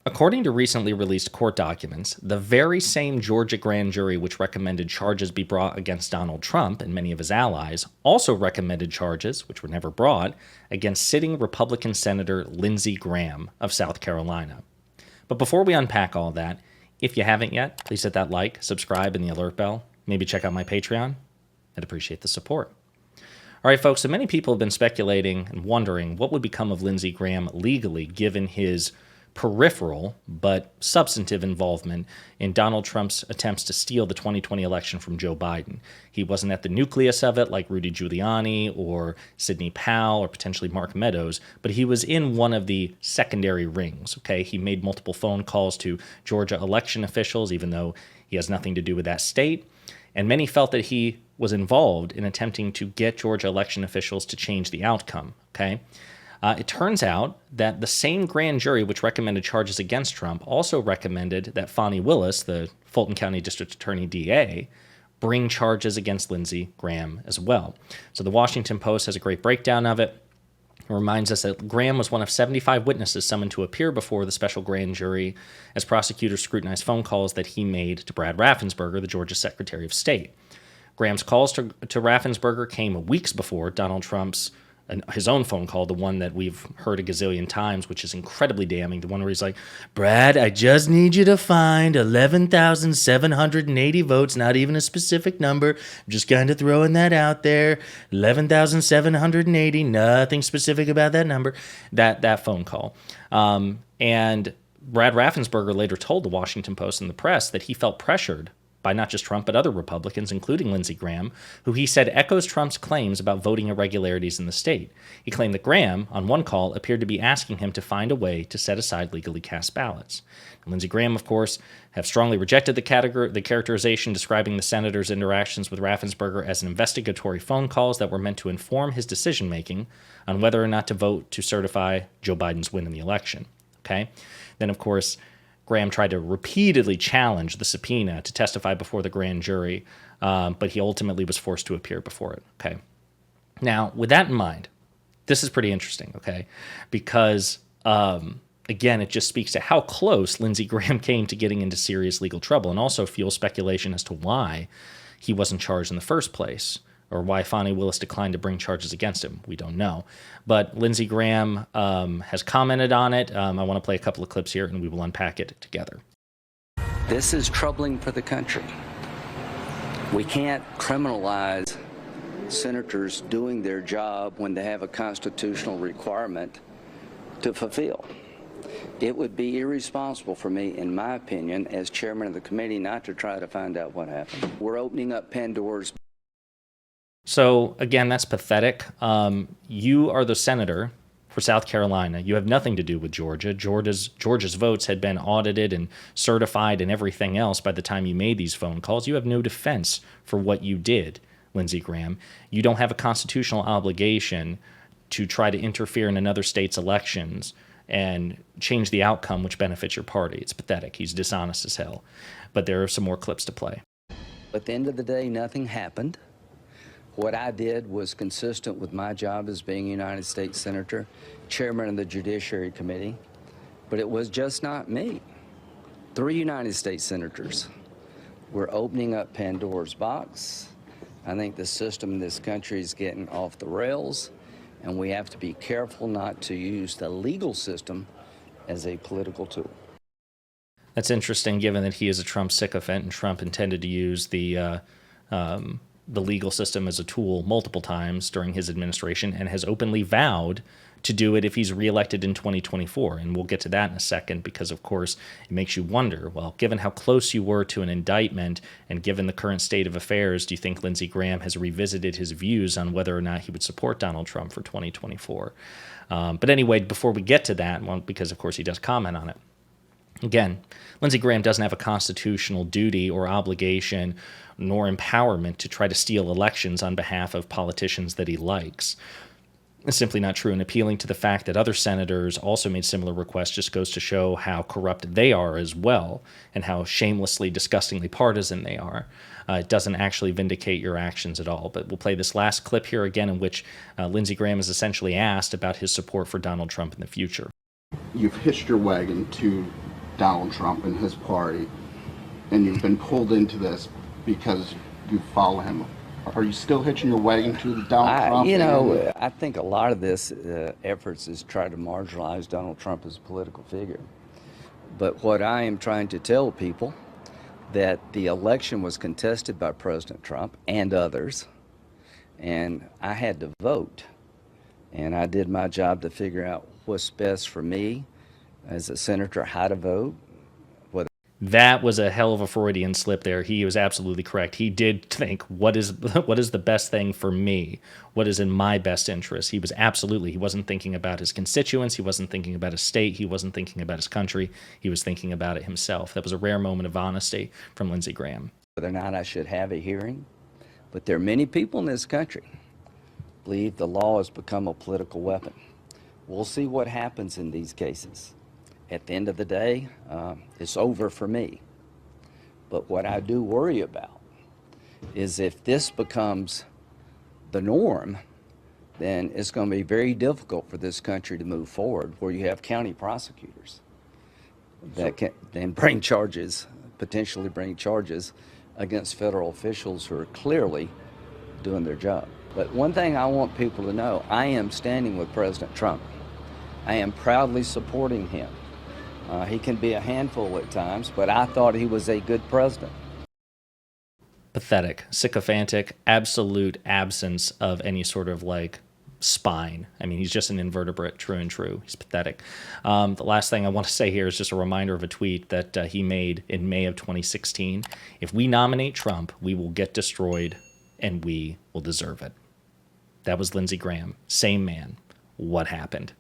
According to recently released court documents, the very same Georgia grand jury which recommended charges be brought against Donald Trump and many of his allies also recommended charges, which were never brought, against sitting Republican Senator Lindsey Graham of South Carolina. But before we unpack all that, if you haven't yet, please hit that like, subscribe, and the alert bell. Maybe check out my Patreon. I'd appreciate the support. All right, folks, so many people have been speculating and wondering what would become of Lindsey Graham legally given his peripheral but substantive involvement in Donald Trump's attempts to steal the 2020 election from Joe Biden. He wasn't at the nucleus of it like Rudy Giuliani or Sidney Powell or potentially Mark Meadows, but he was in one of the secondary rings, okay? He made multiple phone calls to Georgia election officials, even though he has nothing to do with that state. And many felt that he was involved in attempting to get Georgia election officials to change the outcome, okay? It turns out that the same grand jury which recommended charges against Trump also recommended that Fani Willis, the Fulton County District Attorney DA, bring charges against Lindsey Graham as well. So the Washington Post has a great breakdown of it. It reminds us that Graham was one of 75 witnesses summoned to appear before the special grand jury as prosecutors scrutinized phone calls that he made to Brad Raffensperger, the Georgia Secretary of State. Graham's calls to Raffensperger came weeks before Donald Trump's his own phone call, the one that we've heard a gazillion times, which is incredibly damning, the one where he's like, Brad, I just need you to find 11,780 votes, not even a specific number. I'm just kind of throwing that out there. 11,780, nothing specific about that number. That phone call. And Brad Raffensperger later told the Washington Post and the press that he felt pressured by not just Trump, but other Republicans, including Lindsey Graham, who he said echoes Trump's claims about voting irregularities in the state. He claimed that Graham, on one call, appeared to be asking him to find a way to set aside legally cast ballots. And Lindsey Graham, of course, have strongly rejected the characterization describing the senator's interactions with Raffensperger as investigatory phone calls that were meant to inform his decision-making on whether or not to vote to certify Joe Biden's win in the election. Okay? Then, of course, Graham tried to repeatedly challenge the subpoena to testify before the grand jury, but he ultimately was forced to appear before it. Okay. Now, with that in mind, this is pretty interesting, okay, because, again, it just speaks to how close Lindsey Graham came to getting into serious legal trouble and also fuels speculation as to why he wasn't charged in the first place, or why Fani Willis declined to bring charges against him. We don't know. But Lindsey Graham has commented on it. I want to play a couple of clips here, and we will unpack it together. This is troubling for the country. We can't criminalize senators doing their job when they have a constitutional requirement to fulfill. It would be irresponsible for me, in my opinion, as chairman of the committee, not to try to find out what happened. We're opening up Pandora's. So, again, that's pathetic. You are the senator for South Carolina. You have nothing to do with Georgia. Georgia's votes had been audited and certified and everything else by the time you made these phone calls. You have no defense for what you did, Lindsey Graham. You don't have a constitutional obligation to try to interfere in another state's elections and change the outcome which benefits your party. It's pathetic. He's dishonest as hell. But there are some more clips to play. At the end of the day, nothing happened. What I did was consistent with my job as being a United States Senator, chairman of the Judiciary Committee, but it was just not me. 3 United States Senators. We're opening up Pandora's box. I think the system in this country is getting off the rails, and we have to be careful not to use the legal system as a political tool. That's interesting, given that he is a Trump sycophant, and Trump intended to use the legal system as a tool multiple times during his administration and has openly vowed to do it if he's reelected in 2024. And we'll get to that in a second because, of course, it makes you wonder, well, given how close you were to an indictment and given the current state of affairs, do you think Lindsey Graham has revisited his views on whether or not he would support Donald Trump for 2024? But anyway, before we get to that, well, because, of course, he does comment on it, again, Lindsey Graham doesn't have a constitutional duty or obligation nor empowerment to try to steal elections on behalf of politicians that he likes. It's simply not true, and appealing to the fact that other senators also made similar requests just goes to show how corrupt they are as well and how shamelessly, disgustingly partisan they are. It doesn't actually vindicate your actions at all. But we'll play this last clip here again in which Lindsey Graham is essentially asked about his support for Donald Trump in the future. You've hitched your wagon to Donald Trump and his party, and you've been pulled into this because you follow him. Are you still hitching your wagon to Donald Trump? I think a lot of this efforts is try to marginalize Donald Trump as a political figure. But what I am trying to tell people, that the election was contested by President Trump and others, and I had to vote. And I did my job to figure out what's best for me as a senator, how to vote. That was a hell of a Freudian slip there. He was absolutely correct. He did think, what is the best thing for me? What is in my best interest? He wasn't thinking about his constituents. He wasn't thinking about his state. He wasn't thinking about his country. He was thinking about it himself. That was a rare moment of honesty from Lindsey Graham. Whether or not I should have a hearing, but there are many people in this country believe the law has become a political weapon. We'll see what happens in these cases. At the end of the day, it's over for me. But what I do worry about is if this becomes the norm, then it's going to be very difficult for this country to move forward, where you have county prosecutors that can then potentially bring charges against federal officials who are clearly doing their job. But one thing I want people to know, I am standing with President Trump. I am proudly supporting him. He can be a handful at times, but I thought he was a good president. Pathetic, sycophantic, absolute absence of any sort of spine. I mean, he's just an invertebrate, true and true. He's pathetic. The last thing I want to say here is just a reminder of a tweet that he made in May of 2016. If we nominate Trump, we will get destroyed, and we will deserve it. That was Lindsey Graham. Same man. What happened?